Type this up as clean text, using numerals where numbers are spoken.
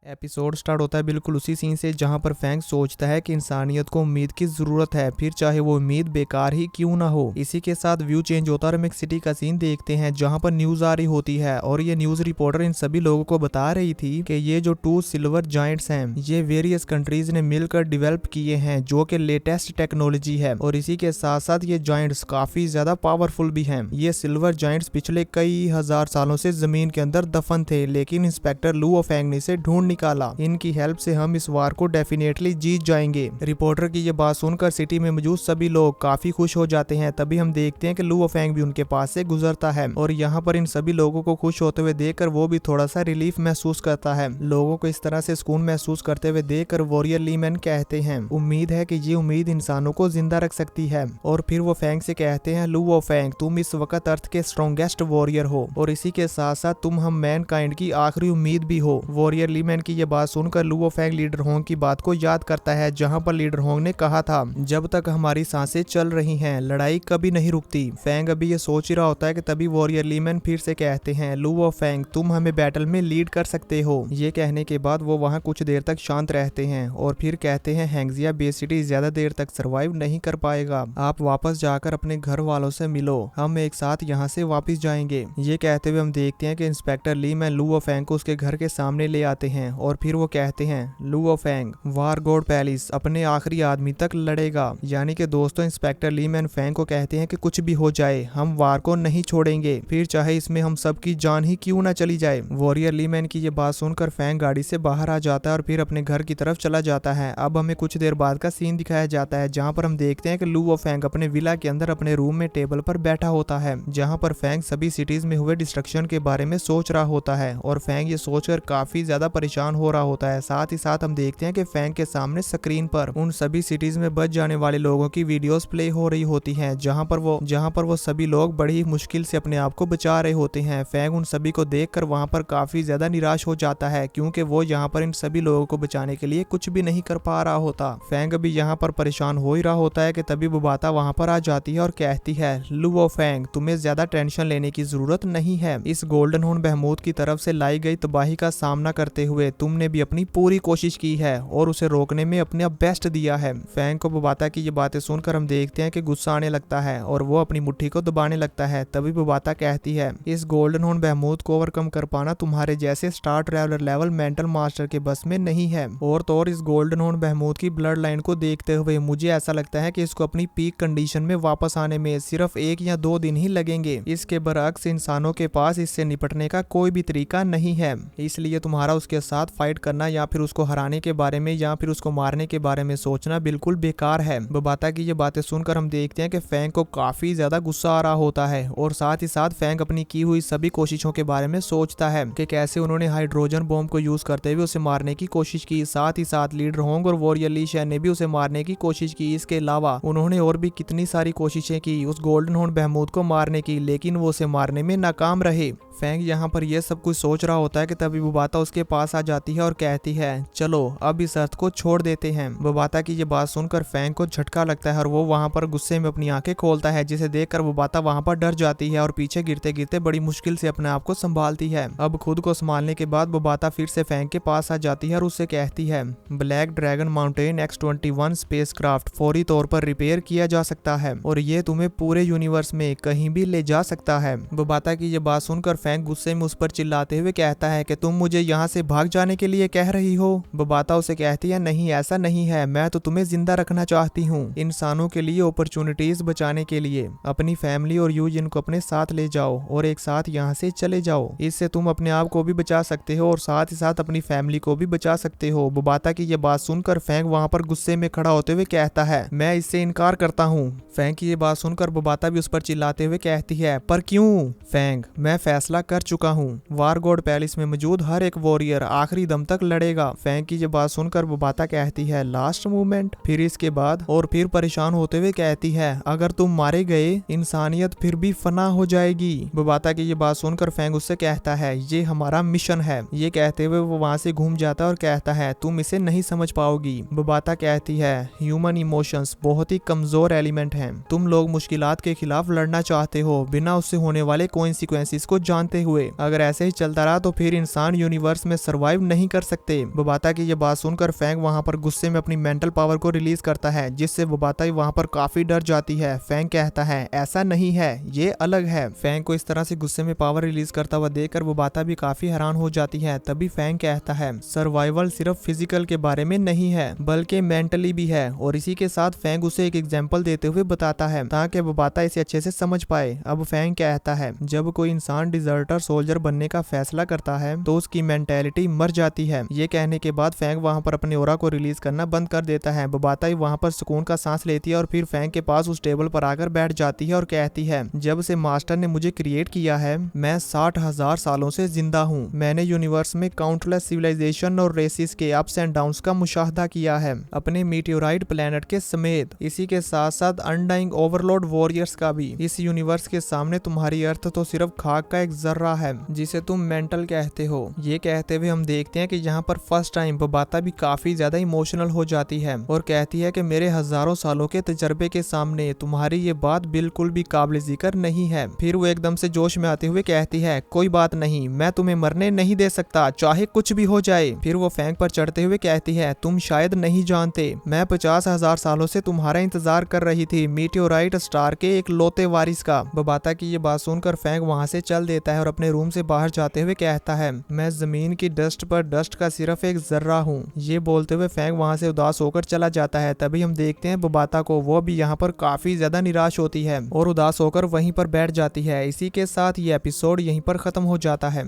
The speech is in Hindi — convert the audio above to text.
एपिसोड स्टार्ट होता है बिल्कुल उसी सीन से जहां पर फैंग सोचता है कि इंसानियत को उम्मीद की जरूरत है, फिर चाहे वो उम्मीद बेकार ही क्यों ना हो। इसी के साथ व्यू चेंज होता है और हम एक सिटी का सीन देखते हैं जहां पर न्यूज आ रही होती है और ये न्यूज रिपोर्टर इन सभी लोगों को बता रही थी कि ये जो 2 सिल्वर जायंट्स हैं ये वेरियस कंट्रीज ने मिलकर डेवलप किए हैं जो कि लेटेस्ट टेक्नोलॉजी है और इसी के साथ साथ ये जायंट्स काफी ज्यादा पावरफुल भी हैं। ये सिल्वर जायंट्स पिछले कई हजार सालों से जमीन के अंदर दफन थे, लेकिन इंस्पेक्टर लू ओफेंग ने इसे ढूंढ निकाला। इनकी हेल्प से हम इस वार को डेफिनेटली जीत जाएंगे। रिपोर्टर की ये बात सुनकर सिटी में मौजूद सभी लोग काफी खुश हो जाते हैं। तभी हम देखते हैं कि लू ओफेंग भी उनके पास से गुजरता है और यहाँ पर इन सभी लोगों को खुश होते हुए देखकर वो भी थोड़ा सा रिलीफ महसूस करता है। लोगों को इस तरह से सुकून महसूस करते हुए देखकर वॉरियर लीमैन कहते हैं उम्मीद है कि ये उम्मीद इंसानों को जिंदा रख सकती है। और फिर वो फैंग से कहते हैं लू ओफेंग तुम इस वक्त अर्थ के स्ट्रॉन्गेस्ट वॉरियर हो और इसी के साथ साथ तुम हम मैन काइंड की आखिरी उम्मीद भी हो। वॉरियर लीमैन की ये बात सुनकर लू ओफेंग लीडर होंग की बात को याद करता है जहां पर लीडर होंग ने कहा था जब तक हमारी सांसें चल रही हैं लड़ाई कभी नहीं रुकती। फैंग अभी ये सोच ही रहा होता है कि तभी वॉरियर लीमैन फिर से कहते हैं लू ओफेंग तुम हमें बैटल में लीड कर सकते हो। ये कहने के बाद वो वहां कुछ देर तक शांत रहते हैं और फिर कहते हैं हैंगजिया बेस सिटी ज्यादा देर तक सरवाइव नहीं कर पाएगा, आप वापस जाकर अपने घर वालों से मिलो, हम एक साथ यहाँ से वापस जाएंगे। ये कहते हुए हम देखते हैं कि इंस्पेक्टर लीमैन लू ओफेंग को उसके घर के सामने ले आते हैं और फिर वो कहते हैं लू ओफेंग वार गॉड पैलिस अपने आखिरी आदमी तक लड़ेगा। यानी कि दोस्तों इंस्पेक्टर लीमैन फैंग को कहते हैं कि कुछ भी हो जाए हम वार को नहीं छोड़ेंगे, फिर चाहे इसमें हम सबकी जान ही क्यों ना चली जाए। वॉरियर लीमैन की ये बात सुनकर फैंग गाड़ी से बाहर आ जाता है और फिर अपने घर की तरफ चला जाता है। अब हमें कुछ देर बाद का सीन दिखाया जाता है जहाँ पर हम देखते हैं कि लू ओफेंग अपने विला के अंदर अपने रूम में टेबल पर बैठा होता है जहाँ पर फैंग सभी सिटीज में हुए डिस्ट्रक्शन के बारे में सोच रहा होता है और फैंग ये सोचकर काफी ज्यादा परेशान हो रहा होता है। साथ ही साथ हम देखते हैं कि फैंग के सामने स्क्रीन पर उन सभी सिटीज में बच जाने वाले लोगों की वीडियोस प्ले हो रही होती हैं जहां पर वो सभी लोग बड़ी ही मुश्किल से अपने आप को बचा रहे होते हैं। फैंग उन सभी को देखकर वहां पर काफी ज्यादा निराश हो जाता है क्योंकि वो यहाँ पर इन सभी लोगों को बचाने के लिए कुछ भी नहीं कर पा रहा होता। फैंग भी यहाँ पर परेशान हो ही रहा होता है कि तभी बुबाता वहां पर आ जाती है और कहती है लू ओफेंग तुम्हें ज्यादा टेंशन लेने की जरूरत नहीं है, इस गोल्डन हॉर्न बहमूद की तरफ से लाई गई तबाही का सामना करते हुए तुमने भी अपनी पूरी कोशिश की है और उसे रोकने में अपना बेस्ट दिया है। फैंग को बुबाता की ये बातें सुनकर हम देखते हैं कि गुस्सा आने लगता है और वो अपनी मुट्ठी को दबाने लगता है। तभी बुबाता कहती है इस गोल्डन हॉर्न बहमूद को ओवरकम कर पाना तुम्हारे जैसे star traveller level mental master के बस में नहीं है और तो और इस गोल्डन हॉर्न बहमूद की ब्लड लाइन को देखते हुए मुझे ऐसा लगता है कि इसको अपनी पीक कंडीशन में वापस आने में सिर्फ 1 या 2 दिन ही लगेंगे। इसके बरअक्स इंसानों के पास इससे निपटने का कोई भी तरीका नहीं है, इसलिए तुम्हारा उसके साथ फाइट करना या फिर उसको हराने के बारे में या फिर उसको मारने के बारे में सोचना बिल्कुल बेकार है। बुबाता की ये बातें सुनकर हम देखते हैं कि फैंग को काफी ज्यादा गुस्सा आ रहा होता है और साथ ही साथ फैंग अपनी की हुई सभी कोशिशों के बारे में सोचता है कि कैसे उन्होंने हाइड्रोजन बॉम्ब को यूज करते हुए उसे मारने की कोशिश की। साथ ही साथ लीडर होंग और वॉरियर ली शैन ने भी उसे मारने की कोशिश की। इसके अलावा उन्होंने और भी कितनी सारी कोशिशें की उस गोल्डन हॉर्न बहमूद को मारने की, लेकिन वो उसे मारने में नाकाम रहे। फैंग यहाँ पर यह सब कुछ सोच रहा होता है कि तभी बुबाता उसके पास आ जाती है और कहती है चलो अब इस अर्थ को छोड़ देते हैं। बुबाता की ये बात सुनकर फैंग को झटका लगता है और वो वहाँ पर गुस्से में अपनी आंखें खोलता है जिसे देखकर बुबाता वहाँ पर डर जाती है और पीछे गिरते गिरते बड़ी मुश्किल से अपने आप को संभालती है। अब खुद को संभालने के बाद बुबाता फिर से फैंग के पास आ जाती है और उससे कहती है black dragon mountain X-21 spacecraft फौरी तौर पर रिपेयर किया जा सकता है और ये तुम्हें पूरे यूनिवर्स में कहीं भी ले जा सकता है। बुबाता की ये बात सुनकर फैंग गुस्से में उस पर चिल्लाते हुए कहता है कि तुम मुझे यहाँ से भाग जाने के लिए कह रही हो। बुबाता उसे कहती है नहीं ऐसा नहीं है, मैं तो तुम्हें जिंदा रखना चाहती हूँ इंसानों के लिए अपॉर्चुनिटीज बचाने के लिए। अपनी फैमिली और यू जिनको अपने साथ ले जाओ और एक साथ यहाँ से चले जाओ, इससे तुम अपने आप को भी बचा सकते हो और साथ ही साथ अपनी फैमिली को भी बचा सकते हो। बुबाता की ये बात सुनकर फैंग वहाँ पर गुस्से में खड़ा होते हुए कहता है मैं इससे इनकार करता हूँ। फैंग की ये बात सुनकर बुबाता भी उस पर चिल्लाते हुए कहती है पर क्यों? फैंग मैं फैसला कर चुका हूँ, वार गॉड पैलेस में मौजूद हर एक वॉरियर आखिरी दम तक लड़ेगा। फैंग की ये बात सुनकर बुबाता कहती है लास्ट मूवमेंट, फिर इसके बाद और फिर परेशान होते हुए कहती है अगर तुम मारे गए इंसानियत फिर भी फना हो जाएगी। बुबाता की ये बात सुनकर फैंग उससे कहता है ये हमारा मिशन है। ये कहते हुए वो वहाँ से घूम जाता है और कहता है तुम इसे नहीं समझ पाओगी। बुबाता कहती है ह्यूमन इमोशंस बहुत ही कमजोर एलिमेंट हैं, तुम लोग मुश्किलात के खिलाफ लड़ना चाहते हो बिना उससे होने वाले कॉन्सिक्वेंसेस को जान मानते हुए, अगर ऐसे ही चलता रहा तो फिर इंसान यूनिवर्स में सरवाइव नहीं कर सकते। बोबाता की ये बात सुनकर फैंग वहाँ पर गुस्से में अपनी मेंटल पावर को रिलीज करता है, जिससे बोबाता वहाँ पर काफी डर जाती है। फैंग कहता है ऐसा नहीं है, ये अलग है। फैंग को इस तरह से गुस्से में पावर रिलीज करता हुआ देखकर बोबाता भी काफी हैरान हो जाती है। तभी फैंग कहता है सर्वाइवल सिर्फ फिजिकल के बारे में नहीं है बल्कि मेंटली भी है, और इसी के साथ फैंग उसे एक एग्जांपल देते हुए बताता है ताकि बोबाता इसे अच्छे से समझ पाए। अब फैंग कहता है जब कोई इंसान डिजर्टर सोल्जर बनने का फैसला करता है तो उसकी मेंटेलिटी मर जाती है। ये कहने के बाद फैंग वहाँ पर अपने ऑरा को रिलीज करना बंद कर देता है। बोबाता वहाँ पर सुकून का सांस लेती है और फिर फैंग के पास उस टेबल पर आकर बैठ जाती है और कहती है जब से मास्टर ने मुझे क्रिएट किया है मैं 60,000 सालों से जिंदा हूँ। मैंने यूनिवर्स में काउंटलेस सिविलाइजेशन और रेसिस के अप्स एंड डाउन्स का मुशाहदा किया है, अपने मीटियोराइड प्लेनेट के समेत। इसी के साथ साथ अनडाइंग ओवरलोड वॉरियर्स का भी। इस यूनिवर्स के सामने तुम्हारी अर्थ तो सिर्फ खाक का एक जर्रा है जिसे तुम मेंटल कहते हो। ये कहते हुए हम देखते हैं कि यहाँ पर फर्स्ट टाइम बोबाता भी काफी ज्यादा इमोशनल हो जाती है और कहती है कि मेरे हजारों सालों के तजर्बे के सामने तुम्हारी ये बात बिल्कुल भी काबिल जिक्र नहीं है। फिर वो एकदम से जोश में आते हुए कहती है कोई बात नहीं, मैं तुम्हें मरने नहीं दे सकता चाहे कुछ भी हो जाए। फिर वो फैंग पर चढ़ते हुए कहती है तुम शायद नहीं जानते मैं 50,000 सालों से तुम्हारा इंतजार कर रही थी, मीटियोराइट स्टार के एक लौते वारिस का। बोबाता की ये बात सुनकर फैंग वहाँ से चल देता है और अपने रूम से बाहर जाते हुए कहता है मैं जमीन की डस्ट पर डस्ट का सिर्फ एक जर्रा हूँ। ये बोलते हुए फैंग वहाँ से उदास होकर चला जाता है। तभी हम देखते हैं बोबाता को, वो भी यहाँ पर काफी ज्यादा निराश होती है और उदास होकर वहीं पर बैठ जाती है। इसी के साथ ये एपिसोड यहीं पर खत्म हो जाता है।